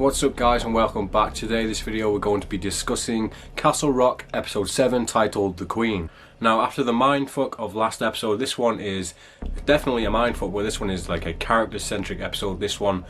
What's up guys and welcome back. Today this video we're going to be discussing Castle Rock episode 7 titled The Queen. Now after the mindfuck of last episode, this one is definitely a mindfuck, but this one is like a character centric episode. This one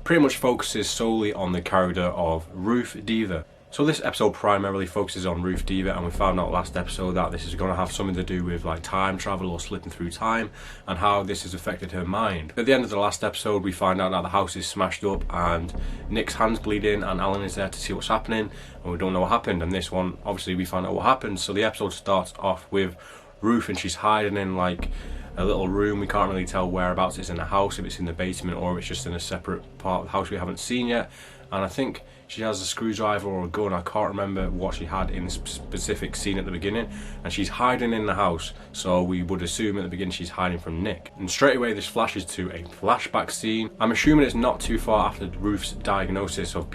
pretty much focuses solely on the character of Ruth Deaver. So this episode primarily focuses on Ruth Deaver, and we found out last episode that this is going to have something to do with like time travel or slipping through time and how this has affected her mind. At the end of the last episode we find out that the house is smashed up and Nick's hand's bleeding and Alan is there to see what's happening, and we don't know what happened. And this one obviously we find out what happened. So the episode starts off with Ruth and she's hiding in like a little room. We can't really tell whereabouts it's in the house, if it's in the basement or if it's just in a separate part of the house we haven't seen yet. And I think she has a screwdriver or a gun. I can't remember what she had in the specific scene at the beginning. And she's hiding in the house, so we would assume at the beginning she's hiding from Nick. And straight away this flashes to a flashback scene. I'm assuming it's not too far after Ruth's diagnosis of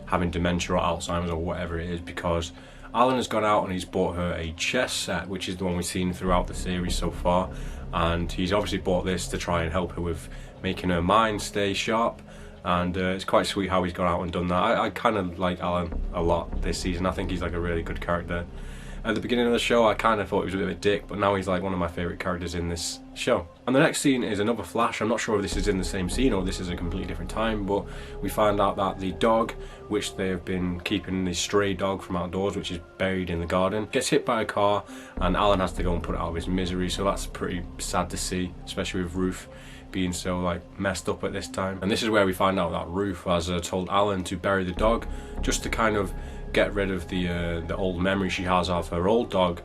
having dementia or Alzheimer's or whatever it is, because Alan has gone out and he's bought her a chess set, which is the one we've seen throughout the series so far. And he's obviously bought this to try and help her with making her mind stay sharp. And it's quite sweet how he's gone out and done that. I kind of like Alan a lot this season. I think he's like a really good character. At the beginning of the show I kind of thought he was a bit of a dick, but now he's like one of my favourite characters in this show. And the next scene is another flash. I'm not sure if this is in the same scene or this is a completely different time, but we find out that the dog, which they have been keeping, the stray dog from outdoors, which is buried in the garden, gets hit by a car and Alan has to go and put it out of his misery. So that's pretty sad to see, especially with Ruth being so like messed up at this time. And this is where we find out that Ruth has told Alan to bury the dog just to kind of get rid of the old memory she has of her old dog,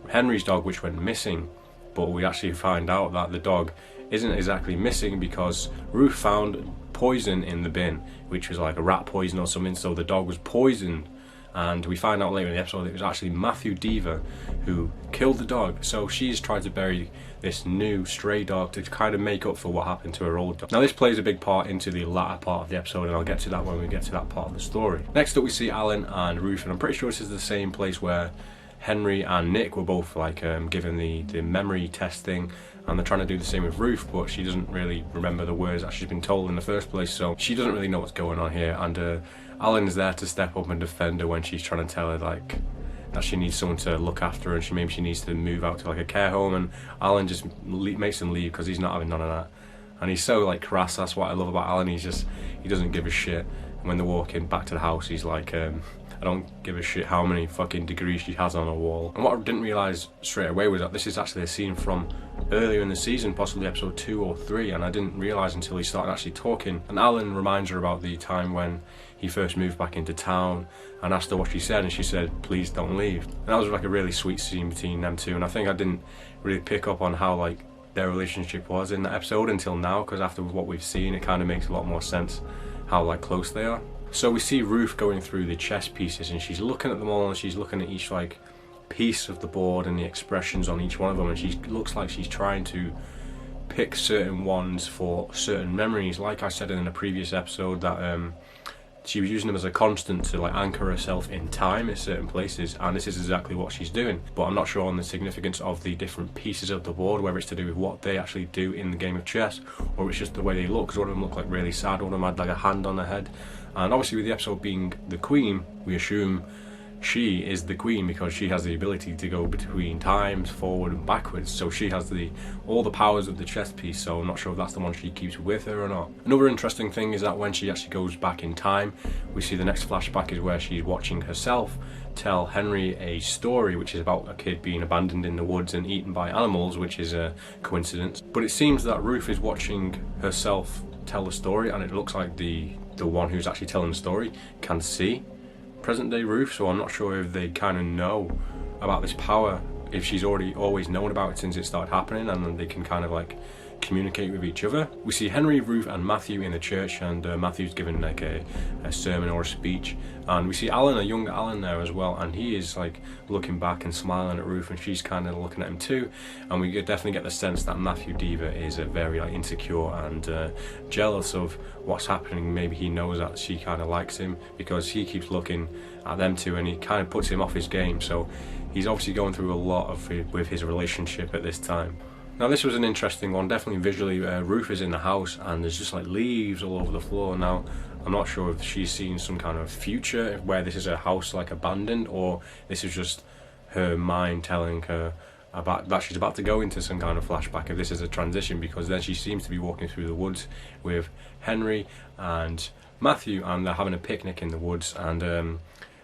Henry's dog, which went missing. But we actually find out that the dog isn't exactly missing because Ruth found poison in the bin, which was like a rat poison or something, so the dog was poisoned. And we find out later in the episode that it was actually Matthew Deaver who killed the dog. So she's tried to bury this new stray dog to kind of make up for what happened to her old dog. Now this plays a big part into the latter part of the episode, and I'll get to that when we get to that part of the story. Next up we see Alan and Ruth, and I'm pretty sure this is the same place where Henry and Nick were both like given the memory test thing, and they're trying to do the same with Ruth, but she doesn't really remember the words that she's been told in the first place, so she doesn't really know what's going on here. And Alan is there to step up and defend her when she's trying to tell her like that she needs someone to look after her, and maybe she needs to move out to like a care home, and Alan just makes him leave because he's not having none of that. And he's so like crass. That's what I love about Alan. He doesn't give a shit. And when they're walking back to the house, he's like I don't give a shit how many fucking degrees she has on her wall. And what I didn't realise straight away was that this is actually a scene from earlier in the season, possibly episode 2 or 3, and I didn't realise until he started actually talking. And Alan reminds her about the time when he first moved back into town and asked her what she said, and she said, "Please don't leave." And that was like a really sweet scene between them two, and I think I didn't really pick up on how like their relationship was in that episode until now, because after what we've seen it kind of makes a lot more sense how like close they are. So we see Ruth going through the chess pieces, and she's looking at them all, and she's looking at each like piece of the board and the expressions on each one of them, and she looks like she's trying to pick certain ones for certain memories. Like I said in a previous episode that she was using them as a constant to like anchor herself in time at certain places, and this is exactly what she's doing. But I'm not sure on the significance of the different pieces of the board, whether it's to do with what they actually do in the game of chess or it's just the way they look, because one of them look like really sad, one of them had like a hand on their head. And obviously with the episode being the Queen, we assume she is the Queen because she has the ability to go between times, forward and backwards. So she has all the powers of the chess piece, so I'm not sure if that's the one she keeps with her or not. Another interesting thing is that when she actually goes back in time, we see the next flashback is where she's watching herself tell Henry a story which is about a kid being abandoned in the woods and eaten by animals, which is a coincidence. But it seems that Ruth is watching herself tell the story, and it looks like the one who's actually telling the story can see present day Ruth, so I'm not sure if they kind of know about this power, if she's always known about it since it started happening, and then they can kind of like communicate with each other. We see Henry, Ruth and Matthew in the church, and Matthew's giving like a sermon or a speech, and we see Alan, a young Alan there as well, and he is like looking back and smiling at Ruth, and she's kind of looking at him too. And we definitely get the sense that Matthew Deaver is very like insecure and jealous of what's happening. Maybe he knows that she kind of likes him because he keeps looking at them two, and he kind of puts him off his game. So he's obviously going through a lot with his relationship at this time. Now this was an interesting one, definitely visually. Ruth is in the house and there's just like leaves all over the floor. Now I'm not sure if she's seen some kind of future where this is a house like abandoned, or this is just her mind telling her about that she's about to go into some kind of flashback, if this is a transition, because then she seems to be walking through the woods with Henry and Matthew, and they're having a picnic in the woods, and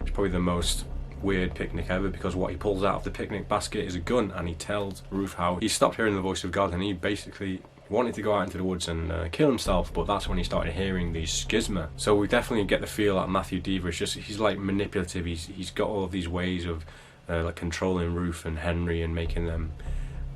it's probably the most weird picnic ever, because what he pulls out of the picnic basket is a gun, and he tells Ruth how he stopped hearing the voice of God and he basically wanted to go out into the woods and kill himself, but that's when he started hearing these schisma. So we definitely get the feel that Matthew Deaver is just, he's like manipulative, he's got all of these ways of like controlling Ruth and Henry and making them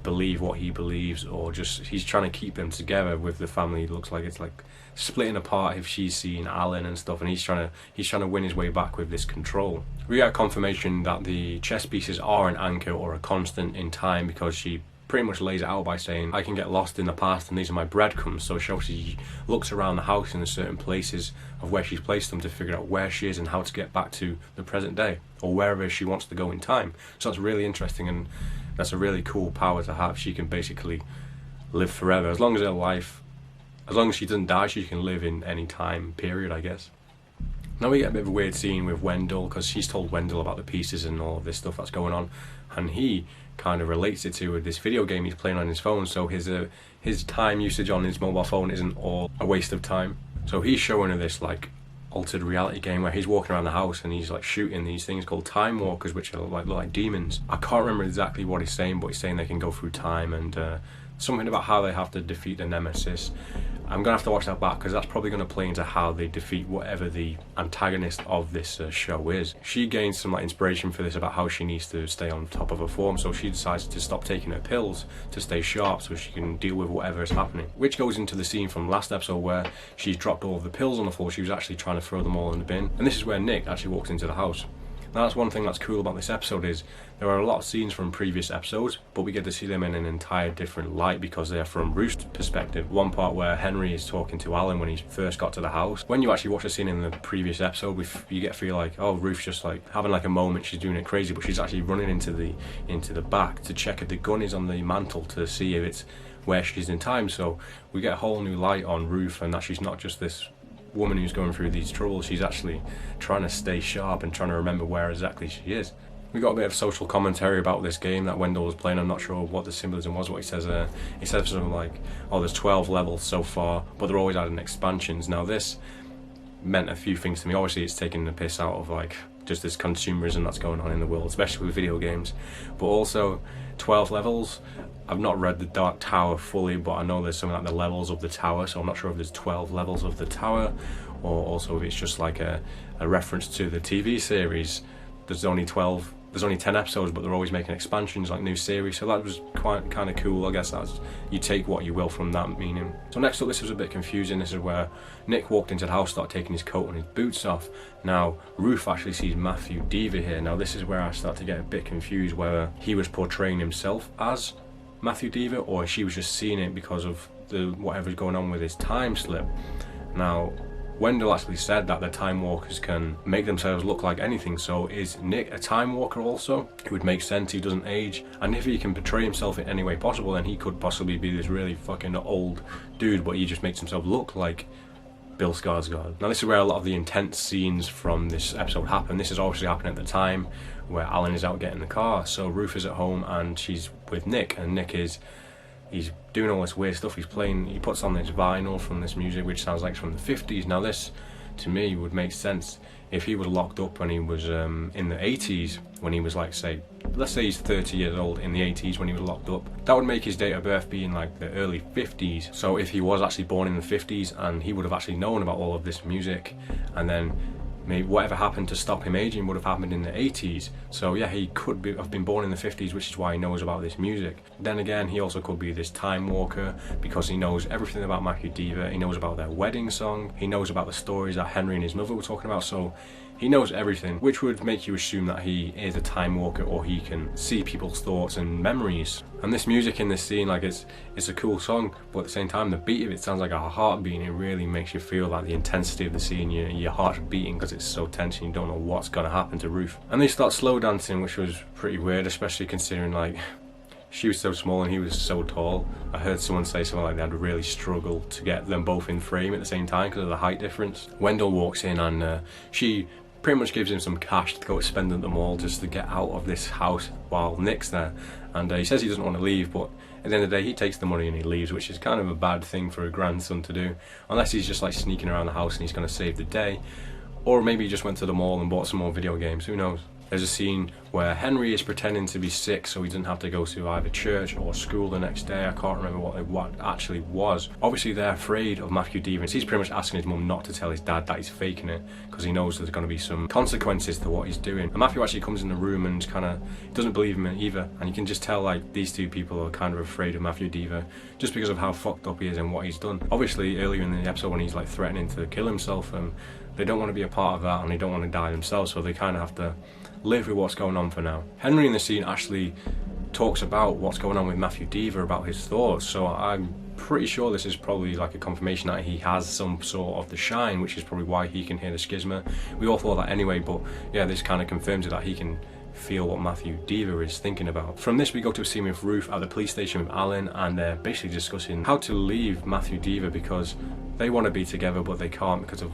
believe what he believes, or just he's trying to keep them together with the family. It looks like it's like splitting apart if she's seen Alan and stuff, and he's trying to win his way back with this control. We get confirmation that the chess pieces are an anchor or a constant in time, because she pretty much lays it out by saying, I can get lost in the past and these are my breadcrumbs. So she looks around the house in certain places of where she's placed them to figure out where she is and how to get back to the present day, or wherever she wants to go in time. So that's really interesting, and that's a really cool power to have. She can basically live forever. As long as her life, as long as she doesn't die, she can live in any time period, I guess. Now we get a bit of a weird scene with Wendell, because she's told Wendell about the pieces and all of this stuff that's going on, and he kind of relates it to this video game he's playing on his phone. So his time usage on his mobile phone isn't all a waste of time. So he's showing her this like altered reality game where he's walking around the house and he's like shooting these things called time walkers, which are look like demons. I can't remember exactly what he's saying, but he's saying they can go through time, and something about how they have to defeat the nemesis. I'm gonna have to watch that back, because that's probably gonna play into how they defeat whatever the antagonist of this show is. She gains some like inspiration for this about how she needs to stay on top of her form, so she decides to stop taking her pills to stay sharp so she can deal with whatever is happening. Which goes into the scene from last episode where she's dropped all of the pills on the floor. She was actually trying to throw them all in the bin, and this is where Nick actually walks into the house. Now that's one thing that's cool about this episode, is there are a lot of scenes from previous episodes, but we get to see them in an entire different light because they are from Ruth's perspective. One part where Henry is talking to Alan when he first got to the house. When you actually watch the scene in the previous episode, you get to feel like, oh, Ruth's just like having like a moment, she's doing it crazy, but she's actually running into the back to check if the gun is on the mantle to see if it's where she's in time. So we get a whole new light on Ruth, and that she's not just this woman who's going through these troubles, she's actually trying to stay sharp and trying to remember where exactly she is. We got a bit of social commentary about this game that Wendell was playing. I'm not sure what the symbolism was. What he says something like, oh, there's 12 levels so far, but they're always adding expansions. Now this meant a few things to me. Obviously it's taking the piss out of like just this consumerism that's going on in the world, especially with video games, but also 12 levels. I've not read the Dark Tower fully, but I know there's something like the levels of the tower, so I'm not sure if there's 12 levels of the tower, or also if it's just like a reference to the TV series. There's only 10 episodes, but they're always making expansions, like new series, so that was quite kind of cool. I guess that's, you take what you will from that meaning. So next up, this was a bit confusing. This is where Nick walked into the house, started taking his coat and his boots off. Now Ruth actually sees Matthew Deaver here. Now this is where I start to get a bit confused, whether he was portraying himself as Matthew Deaver, or she was just seeing it because of whatever's going on with his time slip. Now Wendell actually said that the time walkers can make themselves look like anything, so is Nick a time walker also? It would make sense, he doesn't age, and if he can portray himself in any way possible, then he could possibly be this really fucking old dude, but he just makes himself look like Bill Skarsgård. Now this is where a lot of the intense scenes from this episode happen. This is obviously happening at the time where Alan is out getting the car, so Ruth is at home and she's with Nick, and Nick he's doing all this weird stuff. He puts on this vinyl from this music which sounds like it's from the 50s. Now this, to me, would make sense if he was locked up when he was in the 80s, when he was like, let's say he's 30 years old in the 80s when he was locked up. That would make his date of birth be in like the early 50s. So if he was actually born in the 50s, and he would have actually known about all of this music, and then maybe whatever happened to stop him aging would have happened in the 80s. So yeah, he could have been born in the 50s, which is why he knows about this music. Then again, he also could be this time walker because he knows everything about Matthew Deaver. He knows about their wedding song. He knows about the stories that Henry and his mother were talking about. So he knows everything, which would make you assume that he is a time walker, or he can see people's thoughts and memories. And this music in this scene, like it's a cool song, but at the same time the beat of it sounds like a heartbeat, and it really makes you feel like the intensity of the scene. Your heart's beating because it's so tense and you don't know what's going to happen to Ruth. And they start slow dancing, which was pretty weird, especially considering like she was so small and he was so tall. I heard someone say something like they'd really struggle to get them both in frame at the same time because of the height difference. Wendell walks in and she pretty much gives him some cash to go spend at the mall just to get out of this house while Nick's there. And he says he doesn't want to leave, but at the end of the day he takes the money and he leaves, which is kind of a bad thing for a grandson to do, unless he's just like sneaking around the house and he's going to save the day. Or maybe he just went to the mall and bought some more video games, who knows. There's a scene where Henry is pretending to be sick so he doesn't have to go to either church or school the next day. I can't remember what it actually was. Obviously they're afraid of Matthew Deaver, and he's pretty much asking his mum not to tell his dad that he's faking it because he knows there's going to be some consequences to what he's doing. And Matthew actually comes in the room and kind of doesn't believe him either, and you can just tell like these two people are kind of afraid of Matthew Deaver just because of how fucked up he is and what he's done. Obviously earlier in the episode when he's like threatening to kill himself, they don't want to be a part of that and they don't want to die themselves, so they kind of have to live with what's going on for now. Henry in the scene actually talks about what's going on with Matthew Deaver, about his thoughts, so I'm pretty sure this is probably like a confirmation that he has some sort of the shine, which is probably why he can hear the schisma. We all thought that anyway, but yeah, this kind of confirms it, that he can feel what Matthew Deaver is thinking about. From this we go to a scene with Ruth at the police station with Alan, and they're basically discussing how to leave Matthew Deaver because they want to be together but they can't because of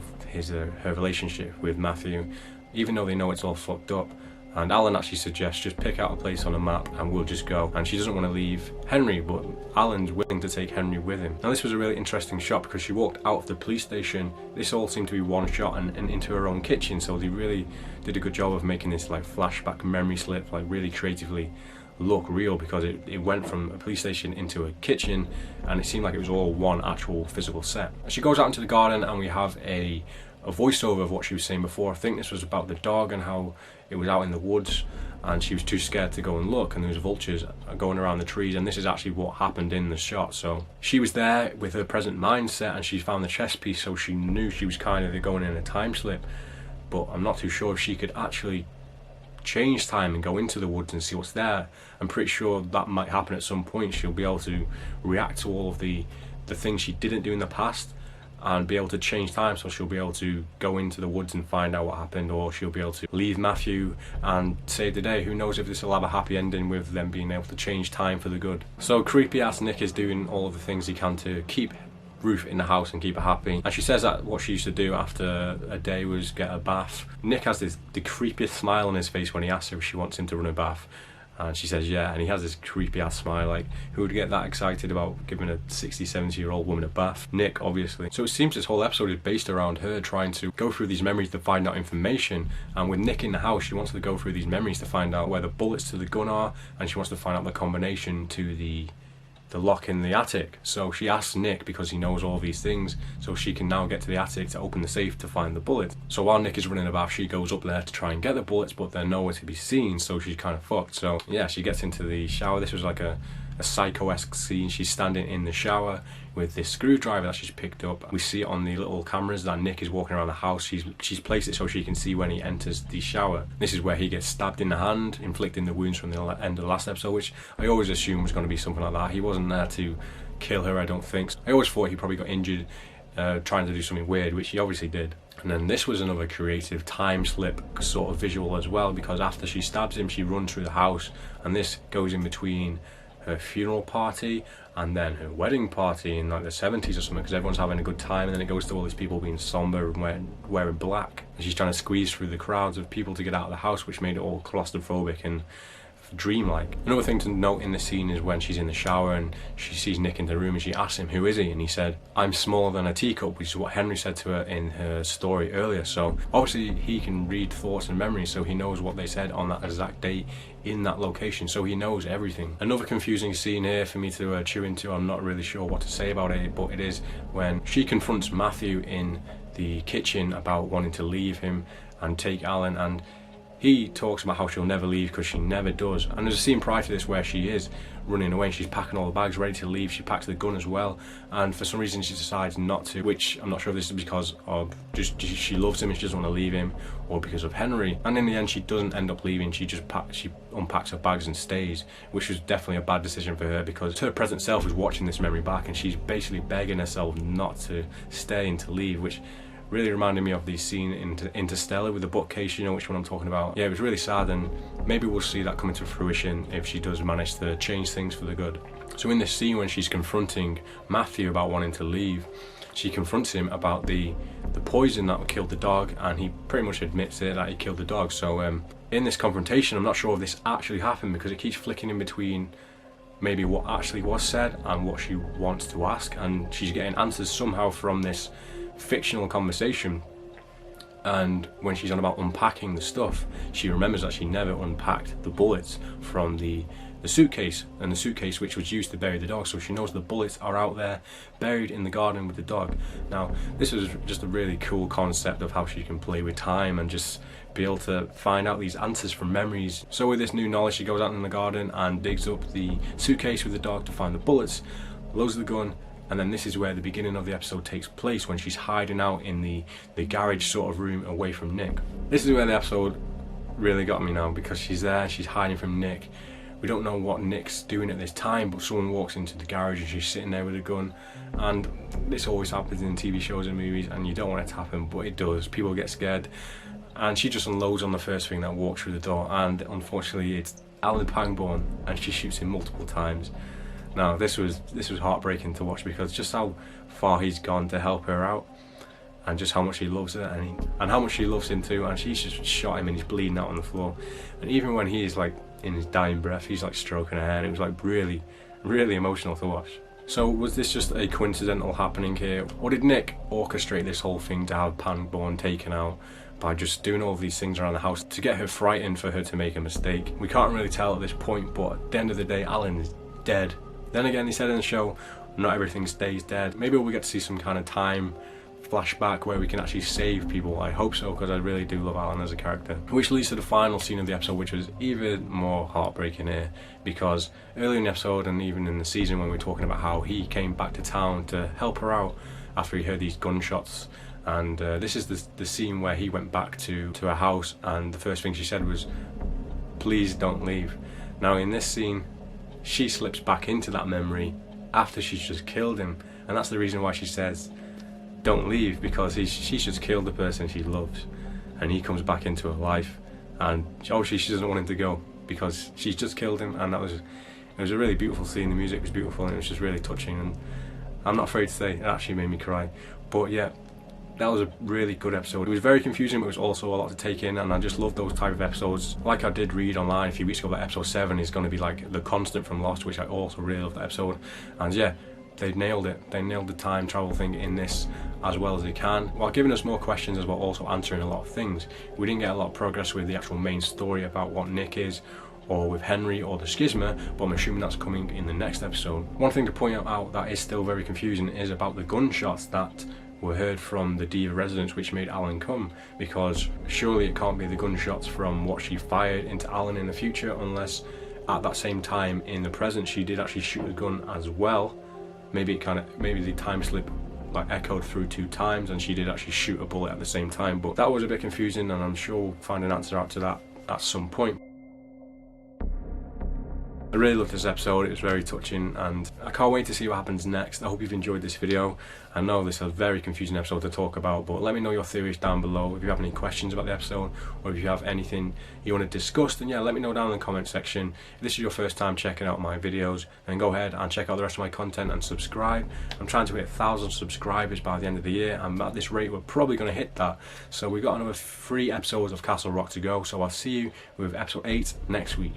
her relationship with Matthew, even though they know it's all fucked up. And Alan actually suggests just pick out a place on a map and we'll just go. And she doesn't want to leave Henry, but Alan's willing to take Henry with him. Now this was a really interesting shot because she walked out of the police station. This all seemed to be one shot and into her own kitchen, so they really did a good job of making this like flashback memory slip like really creatively look real, because it went from a police station into a kitchen and it seemed like it was all one actual physical set. She goes out into the garden and we have a voiceover of what she was saying before. I think this was about the dog and how it was out in the woods and she was too scared to go and look, and there was vultures going around the trees, and this is actually what happened in the shot. So she was there with her present mindset and she found the chess piece, so she knew she was kind of going in a time slip, but I'm not too sure if she could actually change time and go into the woods and see what's there. I'm pretty sure that might happen at some point. She'll be able to react to all of the things she didn't do in the past and be able to change time, so she'll be able to go into the woods and find out what happened, or she'll be able to leave Matthew and save the day. Who knows if this will have a happy ending with them being able to change time for the good. So creepy ass Nick is doing all of the things he can to keep Ruth in the house and keep her happy, and she says that what she used to do after a day was get a bath. Nick has the creepiest smile on his face when he asks her if she wants him to run a bath, and she says yeah, and he has this creepy ass smile, like who would get that excited about giving a 60-70 year old woman a bath? Nick, obviously. So it seems this whole episode is based around her trying to go through these memories to find out information, and with Nick in the house she wants to go through these memories to find out where the bullets to the gun are, and she wants to find out the combination to the lock in the attic. So she asks Nick because he knows all these things, so she can now get to the attic to open the safe to find the bullets. So while Nick is running a bath, she goes up there to try and get the bullets, but they're nowhere to be seen, so she's kind of fucked. So yeah, she gets into the shower. This was like a psycho-esque scene. She's standing in the shower with this screwdriver that she's picked up. We see it on the little cameras that Nick is walking around the house. She's placed it so she can see when he enters the shower. This is where he gets stabbed in the hand, inflicting the wounds from the end of the last episode, which I always assumed was going to be something like that. He wasn't there to kill her, I don't think. I always thought he probably got injured trying to do something weird, which he obviously did. And then this was another creative time slip sort of visual as well, because after she stabs him, she runs through the house, and this goes in between her funeral party and then her wedding party in like the 70s or something, because everyone's having a good time, and then it goes to all these people being somber and wearing black, and she's trying to squeeze through the crowds of people to get out of the house, which made it all claustrophobic and dreamlike. Another thing to note in the scene is when she's in the shower and she sees Nick in the room and she asks him who is he, and he said I'm smaller than a teacup, which is what Henry said to her in her story earlier. So obviously he can read thoughts and memories, so he knows what they said on that exact date in that location, so he knows everything. Another confusing scene here for me to chew into. I'm not really sure what to say about it, but it is when she confronts Matthew in the kitchen about wanting to leave him and take Alan, and he talks about how she'll never leave because she never does. And there's a scene prior to this where she is running away, she's packing all the bags ready to leave, she packs the gun as well, and for some reason she decides not to, which I'm not sure if this is because of just she loves him and she doesn't want to leave him, or because of Henry. And in the end she doesn't end up leaving, she unpacks her bags and stays, which was definitely a bad decision for her, because her present self is watching this memory back and she's basically begging herself not to stay and to leave, which Really reminded me of the scene in Interstellar with the bookcase, you know which one I'm talking about. Yeah, it was really sad, and maybe we'll see that coming to fruition if she does manage to change things for the good. So in this scene when she's confronting Matthew about wanting to leave, she confronts him about the poison that killed the dog, and he pretty much admits it that he killed the dog. So in this confrontation, I'm not sure if this actually happened because it keeps flicking in between maybe what actually was said and what she wants to ask, and she's getting answers somehow from this fictional conversation. And when she's on about unpacking the stuff, she remembers that she never unpacked the bullets from the suitcase, and the suitcase which was used to bury the dog. So she knows the bullets are out there buried in the garden with the dog. Now this was just a really cool concept of how she can play with time and just be able to find out these answers from memories. So with this new knowledge, she goes out in the garden and digs up the suitcase with the dog to find the bullets, loads the gun, and then this is where the beginning of the episode takes place, when she's hiding out in the garage sort of room away from Nick. This is where the episode really got me now, because she's there, she's hiding from Nick. We don't know what Nick's doing at this time, but someone walks into the garage and she's sitting there with a gun. And this always happens in TV shows and movies, and you don't want it to happen, but it does. People get scared, and she just unloads on the first thing that walks through the door, and unfortunately it's Alan Pangborn, and she shoots him multiple times. Now this was heartbreaking to watch, because just how far he's gone to help her out, and just how much he loves her, and how much she loves him too, and she's just shot him and he's bleeding out on the floor. And even when he is like in his dying breath, he's like stroking her hair, and it was like really, really emotional to watch. So was this just a coincidental happening here, or did Nick orchestrate this whole thing to have Pangborn taken out by just doing all of these things around the house to get her frightened for her to make a mistake? We can't really tell at this point, but at the end of the day, Alan is dead. Then again, they said in the show, not everything stays dead. Maybe we'll get to see some kind of time flashback where we can actually save people. I hope so, because I really do love Alan as a character. Which leads to the final scene of the episode, which was even more heartbreaking here, because earlier in the episode and even in the season, when we were talking about how he came back to town to help her out after he heard these gunshots, and this is the scene where he went back to her house, and the first thing she said was, "Please don't leave." Now in this scene, she slips back into that memory after she's just killed him, and that's the reason why she says don't leave, because she's just killed the person she loves, and he comes back into her life, and obviously she doesn't want him to go because she's just killed him. And it was a really beautiful scene. The music was beautiful, and it was just really touching, and I'm not afraid to say it actually made me cry. But yeah, that was a really good episode. It was very confusing, but it was also a lot to take in, and I just love those type of episodes. Like I did read online a few weeks ago that episode 7 is going to be like the constant from Lost, which I also really love that episode. And yeah, they nailed it. They nailed the time travel thing in this as well as they can, while giving us more questions as well, also answering a lot of things. We didn't get a lot of progress with the actual main story about what Nick is, or with Henry or the schisma, but I'm assuming that's coming in the next episode. One thing to point out that is still very confusing is about the gunshots that were heard from the Deaver residence, which made Alan come, because surely it can't be the gunshots from what she fired into Alan in the future, unless at that same time in the present she did actually shoot the gun as well. Maybe the time slip like echoed through 2 times and she did actually shoot a bullet at the same time. But that was a bit confusing, and I'm sure we'll find an answer out to that at some point. I really loved this episode. It was very touching, and I can't wait to see what happens next. I hope you've enjoyed this video. I know this is a very confusing episode to talk about, but let me know your theories down below. If you have any questions about the episode, or if you have anything you want to discuss, then yeah, let me know down in the comment section. If this is your first time checking out my videos, then go ahead and check out the rest of my content and subscribe. I'm trying to hit 1,000 subscribers by the end of the year, and at this rate we're probably going to hit that. So we've got another 3 episodes of Castle Rock to go, so I'll see you with episode 8 next week.